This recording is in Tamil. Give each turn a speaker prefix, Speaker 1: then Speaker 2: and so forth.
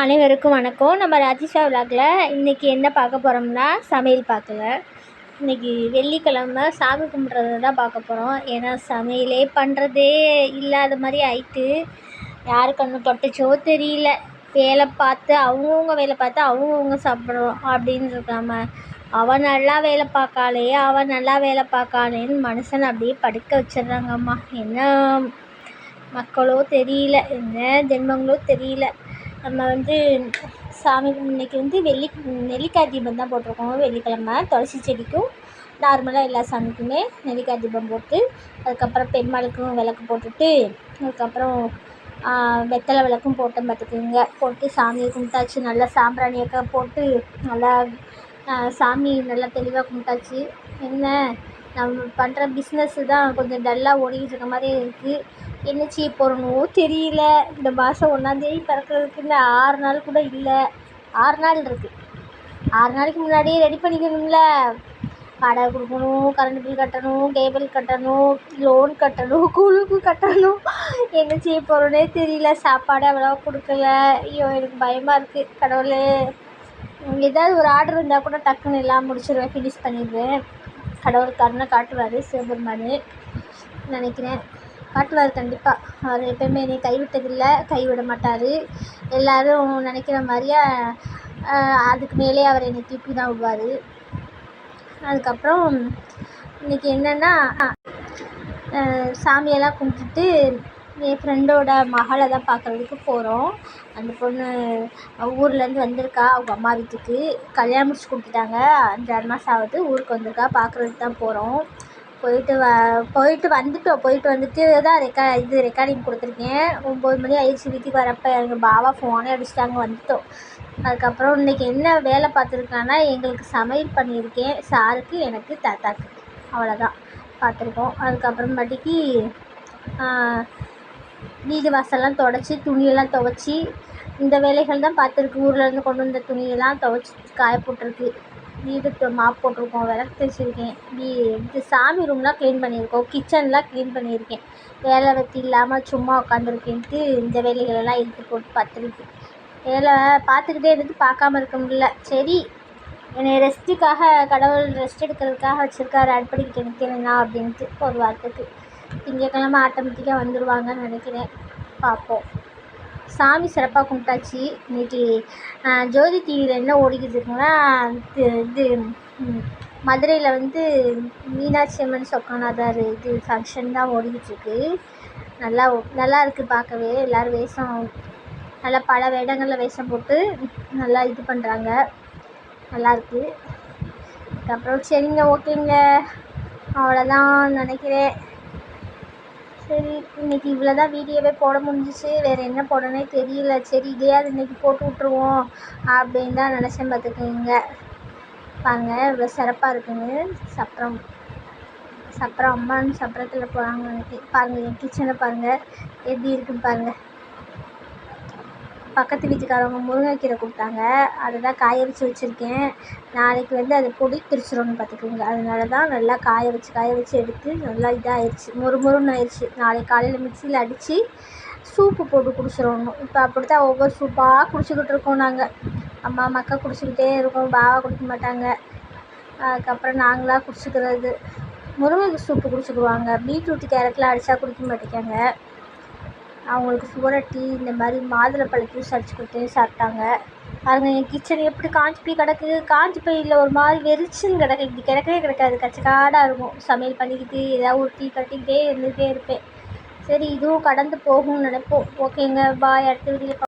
Speaker 1: அனைவருக்கும் வணக்கம். நம்ம ராஜேஷா விலாகில் இன்றைக்கி என்ன பார்க்க போகிறோம்னா சமையல் பார்க்கல. இன்றைக்கி வெள்ளிக்கிழமை சாமி கும்பிட்றது தான் பார்க்க போகிறோம். ஏன்னா சமையலே பண்ணுறதே இல்லாத மாதிரி ஆயிட்டு யாரு கண்ணு பட்டுச்சோ தெரியல. வேலை பார்த்து அவங்கவுங்க வேலை பார்த்து அவங்கவுங்க சாப்பிட்றோம் அப்படின்னு இருக்காம அவன் நல்லா வேலை பார்க்காளே அவன் நல்லா வேலை பார்க்காளேன்னு மனுஷன் அப்படியே படுக்க வச்சிட்றாங்கம்மா. என்ன மக்களோ தெரியல, என்ன ஜென்மங்களோ தெரியல. நம்ம சாமி இன்றைக்கி நெல்லிக்காய் தீபம் தான் போட்டிருக்கோம். வெள்ளிக்கிழமை துளசி செடிக்கும் நார்மலாக எல்லா சாமிக்குமே நெல்லிக்காய் தீபம் போட்டு அதுக்கப்புறம் பெருமாளுக்கும் விளக்கு போட்டுட்டு அதுக்கப்புறம் வெத்தலை விளக்கும் போட்டேன் பார்த்துக்குங்க. போட்டு சாமியை கும்பிட்டாச்சு. நல்லா சாம்பிராணியக்கா போட்டு நல்லா சாமி நல்லா தெளிவாக கும்பிட்டாச்சு. என்ன நம்ம பண்ணுற பிஸ்னஸ்ஸு தான் கொஞ்சம் டல்லாக ஓடிக்கிட்டு இருக்க மாதிரி இருக்குது. என்ன செய்ய போகிறனோ தெரியல. இந்த மாதம் 1ஆந்தேதி பிறக்கிறதுக்கு இந்த 6 நாள் கூட இல்லை. 6 நாள் இருக்குது. 6 நாளைக்கு முன்னாடியே ரெடி பண்ணிக்கணும்ல. வாடகை கொடுக்கணும், கரண்ட் பில் கட்டணும், கேபிள் கட்டணும், லோன் கட்டணும், குழுக்கு கட்டணும். என்ன செய்ய போகிறோன்னே தெரியல. சாப்பாடு அவ்வளோவா கொடுக்கல. ஐயோ எனக்கு பயமாக இருக்குது. கடவுளே, ஏதாவது ஒரு ஆர்டர் இருந்தால் கூட டக்குன்னு எல்லாம் முடிச்சிடுவேன், ஃபினிஷ் பண்ணிடுவேன். கடவுள் கருணை காட்டுவார். சிவபெருமான் நினைக்கிறேன், காட்டுவார் கண்டிப்பாக. அவர் எப்போயுமே என்னை கைவிட்டதில்லை, கைவிட மாட்டார். எல்லோரும் நினைக்கிற மாதிரியே அதுக்கு மேலே அவர் என்னை தூக்கி தான் விடுவார். அதுக்கப்புறம் இன்றைக்கி என்னென்னா சாமியெல்லாம் கும்பிட்டுட்டு என் ஃப்ரெண்டோட மகளை தான் பார்க்குறதுக்கு போகிறோம். அந்த பொண்ணு ஊர்லேருந்து வந்திருக்கா அவங்க அம்மா வீட்டுக்கு. கல்யாணம் முடிச்சு கொடுத்துட்டாங்க. 5-6 மாதம் ஆகுது. ஊருக்கு வந்திருக்கா, பார்க்குறதுக்கு தான் போகிறோம். போயிட்டு வந்துட்டு தான் ரெக்கார்டிங் கொடுத்துருக்கேன். 9 மணி ஆயிடுச்சு வீட்டுக்கு வரப்போ. எங்கள் பாவா ஃபோனே அடிச்சிட்டாங்க, வந்துட்டோம். அதுக்கப்புறம் இன்றைக்கி என்ன வேலை பார்த்துருக்கான்னா எங்களுக்கு சமையல் பண்ணியிருக்கேன். சாருக்கு, எனக்கு, தாத்தாக்கு, அவ்வளோதான் பார்த்துருக்கோம். அதுக்கப்புறமேட்டுக்கு வீடு வாசல்லாம் தொடச்சி துணியெல்லாம் துவச்சி இந்த வேலைகள் தான் பார்த்துருக்கு. ஊர்லேருந்து கொண்டு வந்த துணியெல்லாம் துவச்சி காய போட்டிருக்கு. வீடு மாப் போட்டிருக்கோம், விளக்கு தேய்ச்சிருக்கேன். இது சாமி ரூம்லாம் க்ளீன் பண்ணியிருக்கோம். கிச்சன்லாம் க்ளீன் பண்ணியிருக்கேன். வேலை வெட்டி இல்லாமல் சும்மா உட்காந்துருக்கேன்ட்டு இந்த வேலைகளெல்லாம் இழுத்து போட்டு பார்த்துருக்கு. வேலை பார்த்துக்கிட்டே இருந்து பார்க்காம இருக்க முடியல. சரி, என்னை ரெஸ்ட்டுக்காக கடவுள் ரெஸ்ட் எடுக்கிறதுக்காக வச்சுருக்காரு. அடிப்படிக்கிட்டு நிற்கிறேன்னா அப்படின்ட்டு ஒரு வாரத்துக்கு. திங்கக்கிழமை ஆட்டோமேட்டிக்காக வந்துடுவாங்கன்னு நினைக்கிறேன். பார்ப்போம். சாமி சிறப்பாக கும்பிட்டாச்சு. இன்றைக்கி ஜோதி டிவியில் என்ன ஓடிக்கிட்டு இருக்குன்னா இது மதுரையில் மீனாட்சி அம்மன் சொக்கநாதர் இது ஃபங்க்ஷன் தான் ஓடிக்கிட்டுருக்கு. நல்லா இருக்குது பார்க்கவே. எல்லோரும் வேஷம் நல்லா பல வேடங்களில் வேஷம் போட்டு நல்லா இது பண்ணுறாங்க. நல்லாயிருக்கு. அதுக்கப்புறம் சரிங்க, ஓகேங்க, அவ்வளோதான் நினைக்கிறேன். சரி, இன்றைக்கி இவ்வளோ தான் வீடியோவே போட முடிஞ்சிச்சு. வேறு என்ன போடனே தெரியல. சரி, இதையாவது இன்றைக்கி போட்டு விட்ருவோம் அப்படின்னு தான் நினச்சேன் பார்த்துக்கோங்க. பாருங்கள் இவ்வளோ சிறப்பாக இருக்குங்க. சப்பரம் அம்மான்னு சப்பரத்தில் போகிறாங்க. பாருங்கள் என் கிச்சனை பாருங்கள் எப்படி இருக்குன்னு பாருங்கள். பக்கத்து வீட்டுக்காரவங்க முருங்கைக்கீரை கொடுத்தாங்க. அதை தான் காய வச்சு வச்சுருக்கேன். நாளைக்கு அது பொடி திரிச்சிடணும்னு பார்த்துக்கோங்க. அதனால தான் நல்லா காய வச்சு எடுத்து நல்லா இதாகிடுச்சு, மொறுமொறுன்னு ஆயிடுச்சு. நாளைக்கு காலையில் மிக்சியில் அடித்து சூப்பு போட்டு குடிச்சிடணும். இப்போ அப்படி தான் ஒவ்வொரு சூப்பாக குடிச்சிக்கிட்டு இருக்கோம் நாங்கள். மக்கா குடிச்சிக்கிட்டே இருக்கோம். பாவா குடிக்க மாட்டாங்க. அதுக்கப்புறம் நாங்களாக குடிச்சிக்கிறது. முருங்கை சூப்பு குடிச்சிக்குவாங்க. பீட்ரூட்டு கேரட்லாம் அடித்தா குடிக்க மாட்டேங்காங்க. அவங்களுக்கு சுவரொட்டி இந்த மாதிரி மாதுளப்பழ ஜூஸ் அடிச்சு கொடுத்து சாப்பிட்டாங்க. பாருங்கள் என் கிச்சன் எப்படி காஞ்சி போய் கிடக்கு. காஞ்சி போயில் ஒரு மாதிரி வெறிச்சுன்னு கிடக்கு. இப்படி கிடக்கவே கிடக்காது, கச்சக்காடாக இருக்கும். சமையல் பண்ணிக்கிட்டு ஏதாவது ஒரு டீ கட்டிக்கிட்டே இருந்துகிட்டே இருப்பேன். சரி, இதுவும் கடந்து போகும்னு நினைப்போம். ஓகேங்க, பாய். அடுத்த வீடியோவில்